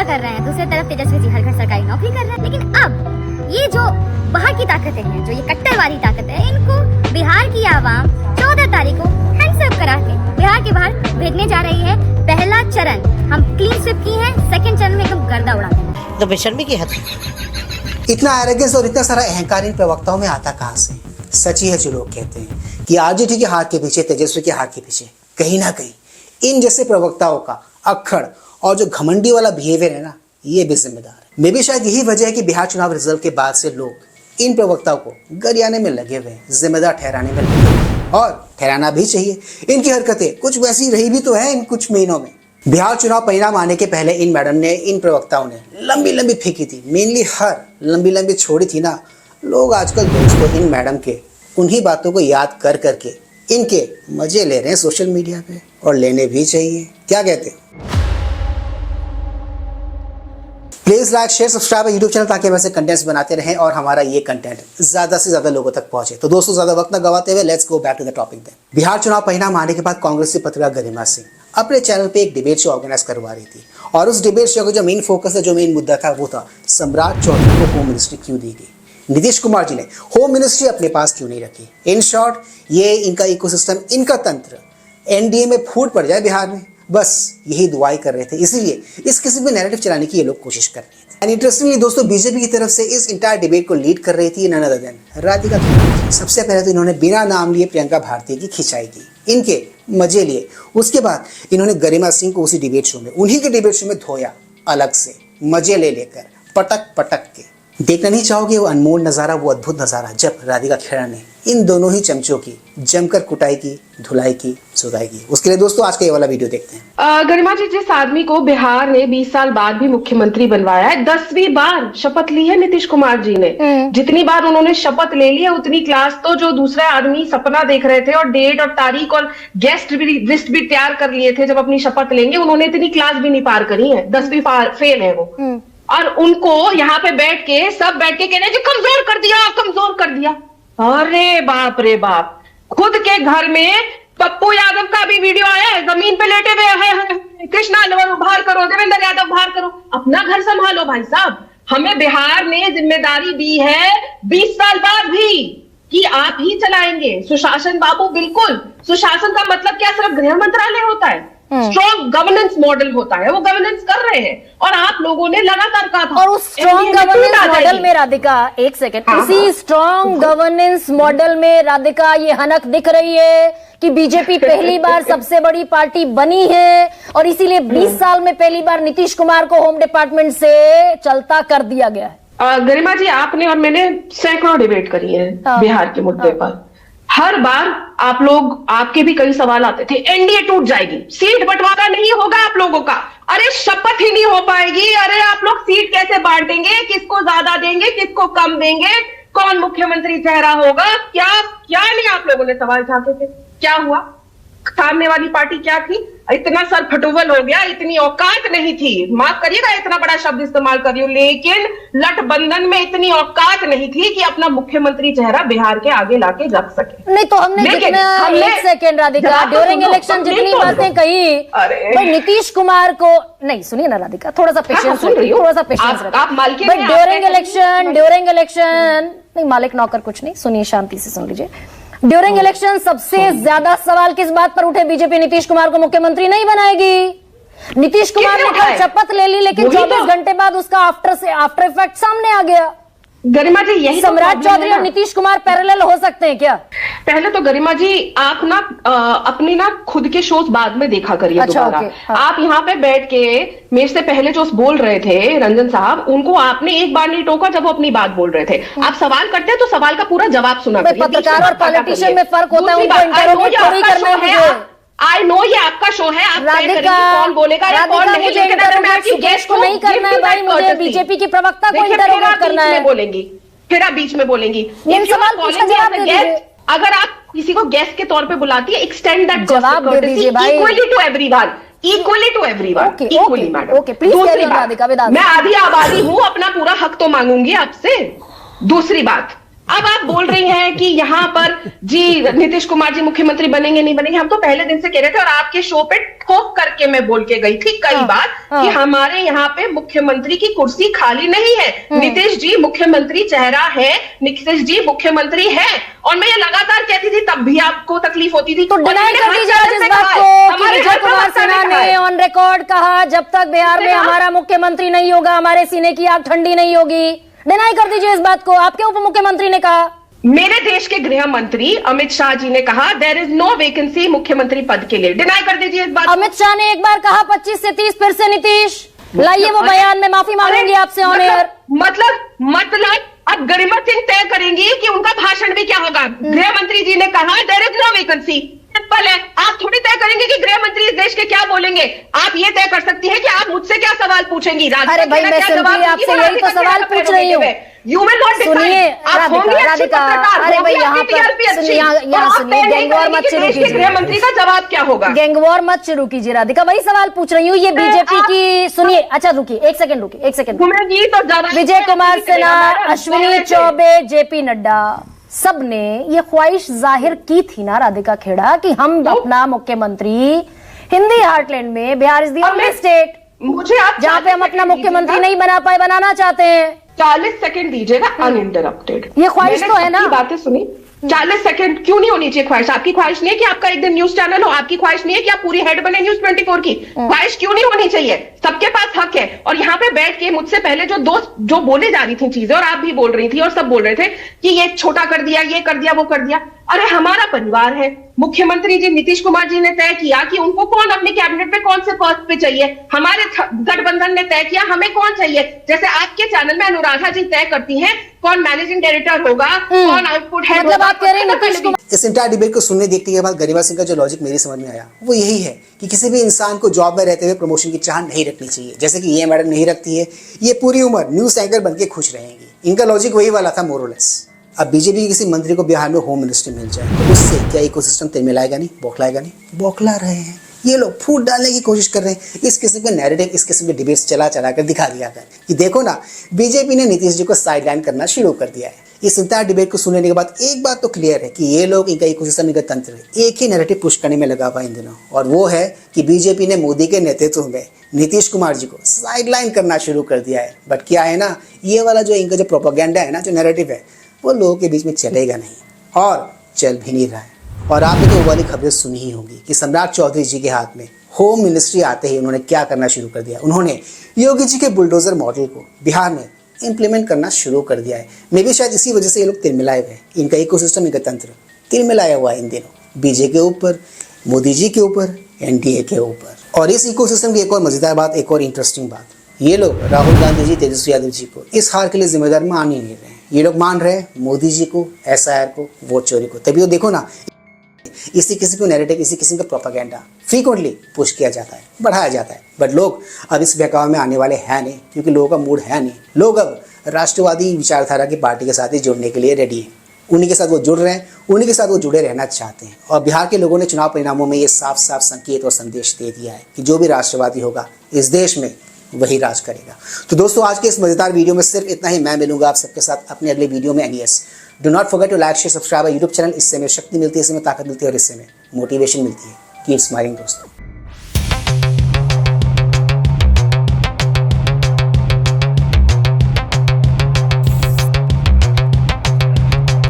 पूरा कर रहे हैं, दूसरी तरफ तेजस्वी जी हर घर सरकारी नौकरी कर रहे हैं। लेकिन अब ये जो बाहर की ताकतें हैं, जो ये कट्टर वाली ताकत है, इनको बिहार की आवाम 14 तारीख को हैंड्स अप करा के बिहार के बाहर भेजने जा रही है। पहला चरण हम क्लीन स्वीप की है, सेकंड चरण में एकदम गर्दा उड़ा देंगे। तो बेशर्मी की हद। इतना एरोगेंस और इतना सारा अहंकार इन प्रवक्ताओं में आता कहाँ से? सच ही है जो लोग कहते हैं कि आरजेडी के हाथ के पीछे, तेजस्वी के हाथ के पीछे कहीं ना कहीं इन जैसे प्रवक्ताओं का अक्खड़ और जो घमंडी वाला बिहेवियर है ना, ये भी जिम्मेदार है। मे भी शायद यही वजह है कि बिहार चुनाव रिजल्ट के बाद से लोग इन प्रवक्ताओं को गरियाने में लगे हुए हैं, जिम्मेदार ठहराने में लगे हुए हैं। और ठहराना भी चाहिए। इनकी हरकतें कुछ वैसी रही भी तो है इन कुछ महीनों में। बिहार चुनाव परिणाम आने के पहले इन मैडम ने, इन प्रवक्ताओं ने लंबी लंबी फेंकी थी, मेनली हर लंबी लंबी छोड़ी थी ना। लोग आजकल दोस्तों इन मैडम के उन्हीं बातों को याद कर करके इनके मजे ले रहे हैं सोशल मीडिया पे, और लेने भी चाहिए। क्या कहते हैं? Please like, share, subscribe YouTube channel ताकि वैसे कंटेंट्स बनाते रहें और हमारा ये कंटेंट ज्यादा से ज्यादा लोगों तक पहुंचे। तो दोस्तों ज्यादा वक्त न गवाते हुए let's go back to the topic. Bihar चुनाव परिणाम आने के बाद कांग्रेस की पत्रकार गरिमा सिंह अपने चैनल पे एक डिबेट शो ऑर्गेनाइज करवा रही थी, और उस डिबेट शो का जो मेन फोकस है, जो मेन मुद्दा था, वो था सम्राट चौधरी को होम मिनिस्ट्री क्यों दी गई, नीतीश कुमार जी ने होम मिनिस्ट्री अपने पास क्यों नहीं रखी। इन शॉर्ट, ये इनका इकोसिस्टम, इनका तंत्र एनडीए में फूट पड़ जाए बिहार में, बस यही दुआई कर रहे थे। इसीलिए इस किस्म के नैरेटिव चलाने की ये लोग कोशिश कर रहे थे। एंड इंटरेस्टिंगली दोस्तों, बीजेपी की तरफ से इस इंटायर डिबेट को लीड कर रही थी नन अदर देन राधिका। सबसे पहले तो इन्होंने बिना नाम लिए प्रियंका भारती की खिंचाई की, इनके मजे लिए। उसके बाद इन्होंने गरिमा सिंह को उसी डिबेट शो में, उन्हीं के डिबेट शो में धोया अलग से, मजे ले लेकर, पटक पटक के। देखना नहीं चाहोगे वो अनमोल नजारा, वो अद्भुत नजारा जब राधिका खेड़ा ने इन दोनों ही चमचों की जमकर कुटाई की, धुलाई की, सुधाई की। उसके लिए दोस्तों आज का ये वाला वीडियो देखते हैं। गरिमा जी, जिस आदमी को बिहार ने 20 साल बाद भी मुख्यमंत्री बनवाया है, 10वीं बार शपथ ली है नीतीश कुमार जी ने। जितनी बार उन्होंने शपथ ले ली है, उतनी क्लास तो जो दूसरे आदमी सपना देख रहे थे और डेट और तारीख और गेस्ट भी लिस्ट भी तैयार कर लिए थे जब अपनी शपथ लेंगे, उन्होंने इतनी क्लास भी नहीं पार करी है। 10वीं फेल है वो। और उनको यहाँ पे बैठ के सब बैठ के कहने कमजोर कर दिया, कमजोर कर दिया। अरे बाप रे बाप, खुद के घर में पप्पू यादव का भी वीडियो आया है, जमीन पे लेटे हुए हैं, कृष्णा बाहर करो, देवेंद्र यादव बाहर करो, अपना घर संभालो भाई साहब। हमें बिहार ने जिम्मेदारी दी है 20 साल बाद भी कि आप ही चलाएंगे सुशासन। बाबू बिल्कुल, सुशासन का मतलब क्या सिर्फ गृह मंत्रालय होता है? स्ट्रॉन्ग गवर्नेंस मॉडल होता है, वो गवर्नेंस कर रहे हैं और आप लोगों ने लगातार कहा था। और उस स्ट्रॉन्ग गवर्नेंस मॉडल में राधिका, एक सेकंड, उसी स्ट्रॉन्ग गवर्नेंस मॉडल में राधिका ये हनक दिख रही है कि बीजेपी पहली बार सबसे बड़ी पार्टी बनी है और इसीलिए 20 साल में पहली बार नीतीश कुमार को होम डिपार्टमेंट से चलता कर दिया गया है। गरिमा जी, आपने और मैंने सैकड़ों डिबेट करी है बिहार के मुद्दे पर। हर बार आप लोग, आपके भी कई सवाल आते थे, एनडीए टूट जाएगी, सीट बंटवारा नहीं होगा आप लोगों का, अरे शपथ ही नहीं हो पाएगी, अरे आप लोग सीट कैसे बांटेंगे, किसको ज्यादा देंगे, किसको कम देंगे, कौन मुख्यमंत्री चेहरा होगा, क्या क्या नहीं आप लोगों ने सवाल चाहते थे। क्या हुआ? सामने वाली पार्टी क्या थी? इतना सर फटुवल हो गया, इतनी औकात नहीं थी, माफ करिएगा इतना बड़ा शब्द इस्तेमाल कर रही हूं, लेकिन लठबंधन में इतनी औकात नहीं थी कि अपना मुख्यमंत्री चेहरा बिहार के आगे लाके रख सके। नहीं तो हमने जितना, एक सेकेंड राधिका, ड्यूरिंग इलेक्शन जितनी बातें कही, भाई नीतीश कुमार को, नहीं सुनिए ना राधिका, थोड़ा सा पेशेंस, थोड़ा सा पेशेंस रखिए। बट ड्यूरिंग इलेक्शन नहीं, मालिक नौकर कुछ नहीं, सुनिए शांति से सुन लीजिए। ड्यूरिंग इलेक्शन सबसे ज्यादा सवाल किस बात पर उठे? बीजेपी नीतीश कुमार को मुख्यमंत्री नहीं बनाएगी। नीतीश कुमार ने कल शपथ ले ली, लेकिन 24 घंटे बाद उसका आफ्टर इफेक्ट सामने आ गया। गरिमा जी, यही सम्राट चौधरी और नीतीश कुमार पैरेलल हो सकते हैं क्या? पहले तो गरिमा जी, आप ना अपनी ना खुद के शोज बाद में देखा करिए। अच्छा, दोबारा हाँ। आप यहाँ पे बैठ के मेरे से पहले जो बोल रहे थे रंजन साहब, उनको आपने एक बार नहीं टोका जब वो अपनी बात बोल रहे थे। आप सवाल करते हैं तो सवाल का पूरा जवाब सुना करिए। पत्रकार और पॉलिटिशियन में फर्क होता है, उनको इंटरोगेट थोड़ी करना है मुझे। आई नो ये आपका शो है, आप राधिका, कौन बोलेगा या कौन नहीं, लेकिन अगर मैं आपकी गेस्ट को नहीं करना है भाई, मुझे बीजेपी की प्रवक्ता को इंटरोगेट करना है। बोलेंगी, फिर आप बीच में बोलेंगी। अगर आप किसी को गेस्ट के तौर पे बुलाती है, एक्सटेंड दैट जवाब दे दीजिए भाई, equally to everyone, equally to everyone, equally madam. दूसरी बात, मैं आधी आबादी हूं, अपना पूरा हक तो मांगूंगी आपसे। दूसरी बात, अब आप बोल रही हैं कि यहाँ पर जी नीतीश कुमार जी मुख्यमंत्री बनेंगे नहीं बनेंगे। हम तो पहले दिन से कह रहे थे और आपके शो पे ठोक करके मैं बोल के गई थी कई बार कि हमारे यहाँ पे मुख्यमंत्री की कुर्सी खाली नहीं है। नीतीश जी मुख्यमंत्री चेहरा है, नीतीश जी मुख्यमंत्री है। और मैं ये लगातार कहती थी, तब भी आपको तकलीफ होती थी। तो डिनाई कर दीजिए आज इस बात को कि विजय कुमार सिन्हा ने ऑन रिकॉर्ड कहा जब तक बिहार में हमारा मुख्यमंत्री नहीं होगा हमारे सीने की आग ठंडी नहीं होगी। डिनाई कर दीजिए इस बात को। आपके उप मुख्यमंत्री ने कहा, मेरे देश के गृह मंत्री अमित शाह जी ने कहा देयर इज नो वैकेंसी मुख्यमंत्री पद के लिए। डिनाई कर दीजिए इस बात। अमित शाह ने एक बार कहा 25 से 30, फिर से नीतीश। लाइए वो बयान, में माफी मांगूंगी आपसे ऑन एयर। मतलब अब गरिमा सिंह तय करेंगी कि उनका भाषण भी क्या होगा। गृह मंत्री जी ने कहा there is no vacancy. Simple है, आप थोड़ी तय करेंगे कि गृह मंत्री इस देश के क्या बोलेंगे। आप ये तय कर सकती है कि आप मुझसे क्या सवाल पूछेंगी। अरे भाई, मैं सिंपली आपसे यही तो सवाल पूछ रही हूँ। सुनिए राधिका, अरे भाई यहाँ पर सुनिए, गैंगवॉर मत शुरू कीजिए। गृह मंत्री का जवाब क्या होगा? गैंगवॉर मत शुरू कीजिए राधिका, वही सवाल पूछ रही हूँ। ये बीजेपी की, सुनिए, अच्छा रुकिए एक सेकंड। विजय कुमार सिन्हा, अश्विनी चौबे, जेपी नड्डा, सब ने ये ख्वाहिश जाहिर की थी ना राधिका खेड़ा कि हम अपना मुख्यमंत्री हिंदी हार्टलैंड में, Bihar is the only state मुझे आप जहाँ पे हम अपना मुख्यमंत्री नहीं बना पाए, बनाना चाहते हैं। 40 सेकंड दीजिएगा अनइंटरप्टेड। ये ख्वाहिश तो है ना। बातें सुनी। 40 सेकंड क्यों नहीं होनी चाहिए ख्वाहिश? आपकी ख्वाहिश नहीं है कि आपका एक दिन न्यूज चैनल हो? आपकी ख्वाहिश नहीं है कि आप पूरी हेड बने न्यूज 24 की? ख्वाहिश क्यों नहीं होनी चाहिए? सबके पास हक है। और यहाँ पे बैठ के मुझसे पहले जो दोस्त जो बोले जा रही थी चीजें, और आप भी बोल रही थी और सब बोल रहे थे कि ये छोटा कर दिया, ये कर दिया, वो कर दिया। अरे हमारा परिवार है। मुख्यमंत्री जी नीतीश कुमार जी ने तय किया कि उनको कौन अपने कैबिनेट में कौन से पोस्ट पे चाहिए। हमारे गठबंधन ने तय किया हमें कौन चाहिए। जैसे आपके चैनल में अनुराधा जी तय करती हैं कौन मैनेजिंग डायरेक्टर होगा, कौन आउटपुट है। मतलब आप कह रहे हैं इस इंटायर डिबेट को सुनने देखने के बाद गरिमा सिंह का जो लॉजिक मेरी समझ में आया वो यही है कि किसी भी इंसान को जॉब में रहते हुए प्रमोशन की चाह नहीं रखनी चाहिए, जैसे कि ये मैडम नहीं रखती है। ये पूरी उम्र न्यूज एंकर बनके खुश रहेंगी। इनका लॉजिक वही वाला था मोरलेस। अब बीजेपी के किसी मंत्री को बिहार में होम मिनिस्ट्री मिल जाए तो उससे क्या इकोसिस्टम तिलमिलाएगा नहीं, बौखलाएगा नहीं? बौखला रहे हैं ये लोग, फूट डालने की कोशिश कर रहे हैं। इस किस्म के नैरेटिव, इस किस्म के डिबेट्स चला कर दिखा दिया कर कि देखो ना, बीजेपी ने नीतीश जी को साइडलाइन करना शुरू कर दिया है। इस इंतजार डिबेट को सुनने के बाद एक बात तो क्लियर है कि ये लोग, इनका इकोसिस्टम, इनका तंत्र एक ही नैरेटिव पुश करने में लगा हुआ इन दिनों, और वो है कि बीजेपी ने मोदी के नेतृत्व में नीतीश कुमार जी को साइडलाइन करना शुरू कर दिया है। बट क्या है ना, ये वाला जो इनका जो प्रोपेगेंडा है ना, जो नैरेटिव है, वो लोगों के बीच में चलेगा नहीं और चल भी नहीं रहा है। और आपने तो वो वाली खबरें सुनी ही होंगी कि सम्राट चौधरी जी के हाथ में होम मिनिस्ट्री आते ही उन्होंने क्या करना शुरू कर दिया। उन्होंने योगी जी के बुलडोजर मॉडल को बिहार में इंप्लीमेंट करना शुरू कर दिया है। मे भी शायद इसी वजह से ये लोग तिलमिलाए हुए हैं। इनका इकोसिस्टम, इनका तंत्र तिलमिलाया हुआ है इन दिनों बीजेपी के ऊपर, मोदी जी के ऊपर, एनडीए के ऊपर। और इस इकोसिस्टम की एक और मजेदार बात, एक और इंटरेस्टिंग बात, ये लोग राहुल गांधी जी, तेजस्वी यादव जी को इस हार के लिए जिम्मेदार मान ही नहीं रहे हैं। ये लोग मान रहे हैं मोदी जी को, एसआईआर को, वोट चोरी को। तभी तो देखो ना, इसी किस्म का नैरेटिव, इसी किस्म का प्रोपेगेंडा फ्रीक्वेंटली पुश किया जाता है, बढ़ाया जाता है। बट लोग अब इस बहकावे में आने वाले हैं नहीं, क्योंकि लोगों का मूड है नहीं। लोग अब राष्ट्रवादी विचारधारा की पार्टी के साथ ही जुड़ने के लिए रेडी हैं। उन्हीं के साथ वो जुड़ रहे हैं, उन्हीं के साथ वो जुड़े रहना चाहते हैं। और बिहार के लोगों ने चुनाव परिणामों में ये साफ साफ संकेत और संदेश दे दिया है कि जो भी राष्ट्रवादी होगा इस देश में वही राज करेगा। तो दोस्तों, आज के इस मजेदार वीडियो में सिर्फ इतना ही। मैं मिलूंगा आप सबके साथ अपने अगले वीडियो में। Anyways, do not forget to like, share, subscribe YouTube channel. इससे हमें शक्ति मिलती है, इससे हमें ताकत मिलती है और इससे हमें मोटिवेशन मिलती है। कीप स्माइलिंग दोस्तों।